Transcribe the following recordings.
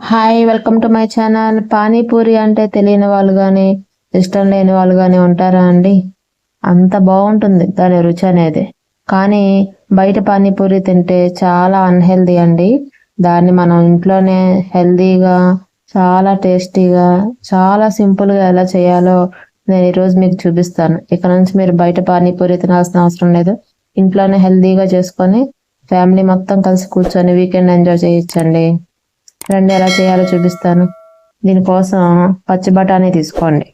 Hi welcome to my channel. Panipuri అంటే తెలియని వాళ్ళు కానీ ఇష్టం లేని వాళ్ళు కానీ ఉంటారా అండి? అంత బాగుంటుంది దాని రుచి అనేది. కానీ బయట పానీపూరి తింటే చాలా అన్హెల్దీ అండి. దాన్ని మనం ఇంట్లోనే హెల్దీగా చాలా టేస్టీగా చాలా సింపుల్గా ఎలా చేయాలో నేను ఈరోజు మీకు చూపిస్తాను. ఇక నుంచి మీరు బయట పానీపూరి తినాల్సిన అవసరం లేదు. ఇంట్లోనే హెల్దీగా చేసుకొని ఫ్యామిలీ మొత్తం కలిసి కూర్చొని వీకెండ్ ఎంజాయ్ చేయొచ్చండి. రండి ఎలా చేయాలో చూపిస్తాను. దీనికోసం పచ్చి బఠానీ తీసుకోండి.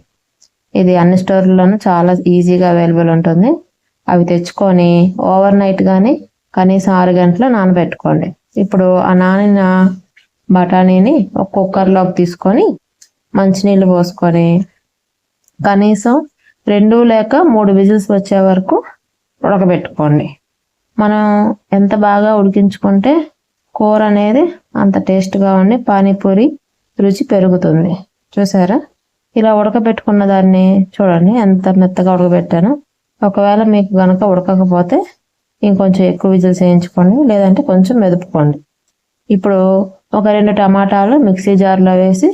ఇది అన్ని స్టోర్లలోనూ చాలా ఈజీగా అవైలబుల్ ఉంటుంది. అవి తెచ్చుకొని ఓవర్ నైట్ కానీ కనీసం 6 గంటలు నానబెట్టుకోండి. ఇప్పుడు ఆ నానిన బఠానీని ఒక కుక్కర్లోకి తీసుకొని మంచినీళ్ళు పోసుకొని కనీసం 2 లేక 3 విజిల్స్ వచ్చే వరకు ఉడకబెట్టుకోండి. మనం ఎంత బాగా ఉడికించుకుంటే కూర అనేది అంత టేస్ట్గా ఉండి పానీపూరి రుచి పెరుగుతుంది. చూసారా, ఇలా ఉడకబెట్టుకున్న దాన్ని చూడండి ఎంత మెత్తగా ఉడకబెట్టాను. ఒకవేళ మీకు కనుక ఉడకకపోతే ఇంకొంచెం ఎక్కువ విజిల్స్ వేయించుకోండి, లేదంటే కొంచెం మెదుపుకోండి. ఇప్పుడు ఒక 2 టమాటాలు మిక్సీ జార్లో వేసి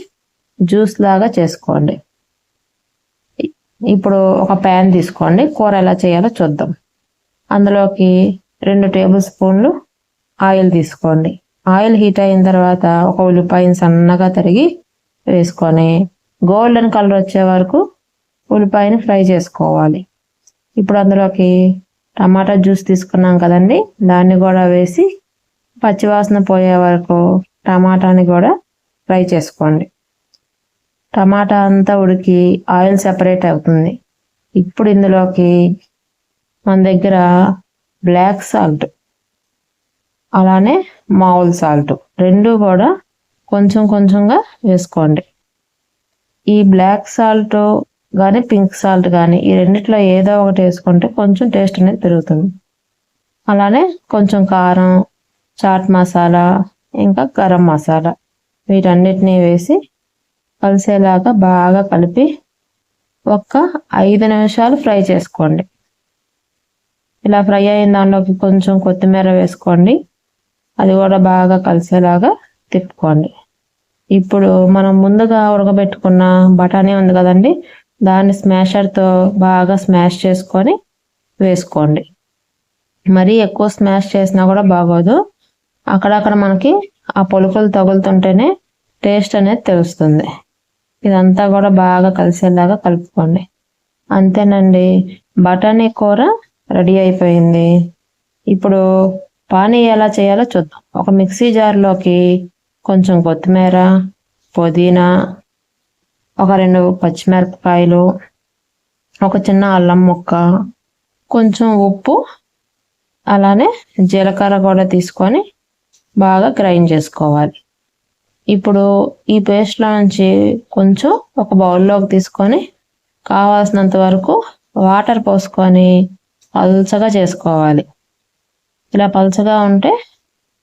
జ్యూస్ లాగా చేసుకోండి. ఇప్పుడు ఒక ప్యాన్ తీసుకోండి, కూర ఎలా చేయాలో చూద్దాం. అందులోకి 2 టేబుల్ స్పూన్లు ఆయిల్ తీసుకోండి. ఆయిల్ హీట్ అయిన తర్వాత ఒక ఉల్లిపాయని సన్నగా తరిగి వేసుకొని గోల్డెన్ కలర్ వచ్చే వరకు ఉల్లిపాయని ఫ్రై చేసుకోవాలి. ఇప్పుడు అందులోకి టమాటా జ్యూస్ తీసుకున్నాం కదండి, దాన్ని కూడా వేసి పచ్చివాసన పోయే వరకు టమాటాని కూడా ఫ్రై చేసుకోండి. టమాటా అంతా ఉడికి ఆయిల్ సెపరేట్ అవుతుంది. ఇప్పుడు ఇందులోకి మన దగ్గర బ్లాక్ సాల్ట్ అలానే మామూలు సాల్ట్ 2 కూడా కొంచెం కొంచెంగా వేసుకోండి. ఈ బ్లాక్ సాల్ట్ కానీ పింక్ సాల్ట్ కానీ ఈ రెండిట్లో ఏదో ఒకటి వేసుకుంటే కొంచెం టేస్ట్ అనేది పెరుగుతుంది. అలానే కొంచెం కారం, చాట్ మసాలా, ఇంకా గరం మసాలా వీటన్నిటినీ వేసి కలిసేలాగా బాగా కలిపి ఒక్క 5 నిమిషాలు ఫ్రై చేసుకోండి. ఇలా ఫ్రై అయిన దాంట్లోకి కొంచెం కొత్తిమీర వేసుకోండి. అది కూడా బాగా కలిసేలాగా తిప్పుకోండి. ఇప్పుడు మనం ముందుగా ఉడకబెట్టుకున్న బఠానీ ఉంది కదండి, దాన్ని స్మాషర్తో బాగా స్మాష్ చేసుకొని వేసుకోండి. మరీ ఎక్కువ స్మాష్ చేసినా కూడా బాగోదు. అక్కడక్కడ మనకి ఆ పొలుకులు తగులుతుంటేనే టేస్ట్ అనేది తెలుస్తుంది. ఇదంతా కూడా బాగా కలిసేలాగా కలుపుకోండి. అంతేనండి, బఠానీ కూర రెడీ అయిపోయింది. ఇప్పుడు పానీ ఎలా చేయాలో చూద్దాం. ఒక మిక్సీ జార్లోకి కొంచెం కొత్తిమీర, పుదీనా, ఒక 2 పచ్చిమిరపకాయలు, ఒక చిన్న అల్లం ముక్క, కొంచెం ఉప్పు, అలానే జీలకర్ర కూడా తీసుకొని బాగా గ్రైండ్ చేసుకోవాలి. ఇప్పుడు ఈ పేస్ట్లో నుంచి కొంచెం ఒక బౌల్లోకి తీసుకొని కావాల్సినంత వరకు వాటర్ పోసుకొని పల్చగా చేసుకోవాలి. ఇలా పల్చగా ఉంటే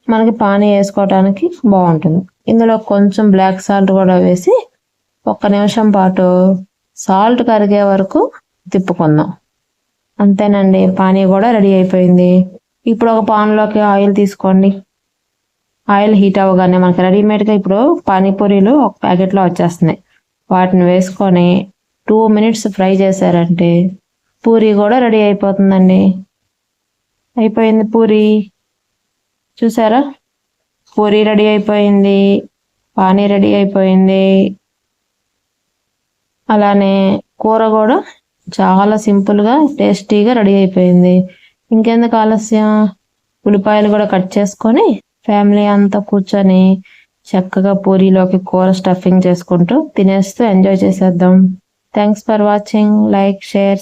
మనకి పానీ వేసుకోవడానికి బాగుంటుంది. ఇందులో కొంచెం బ్లాక్ సాల్ట్ కూడా వేసి 1 నిమిషం పాటు సాల్ట్ కరిగే వరకు తిప్పుకుందాం. అంతేనండి, పానీ కూడా రెడీ అయిపోయింది. ఇప్పుడు ఒక పాన్లోకి ఆయిల్ తీసుకోండి. ఆయిల్ హీట్ అవ్వగానే మనకి రెడీమేడ్గా ఇప్పుడు పానీపూరీలు ఒక ప్యాకెట్లో వచ్చేస్తున్నాయి. వాటిని వేసుకొని 2 మినిట్స్ ఫ్రై చేశారంటే పూరీ కూడా రెడీ అయిపోతుందండి. అయిపోయింది పూరీ. చూసారా, పూరీ రెడీ అయిపోయింది, పానీ రెడీ అయిపోయింది. అలానే కూర కూడా చాలా సింపుల్గా టేస్టీగా రెడీ అయిపోయింది. ఇంకెందుకు ఆలస్యం, ఉల్లిపాయలు కూడా కట్ చేసుకొని ఫ్యామిలీ అంతా కూర్చొని చక్కగా పూరీలోకి కూర స్టఫింగ్ చేసుకుంటూ తినేస్తూ ఎంజాయ్ చేసేద్దాం. Thanks for watching. Like, share.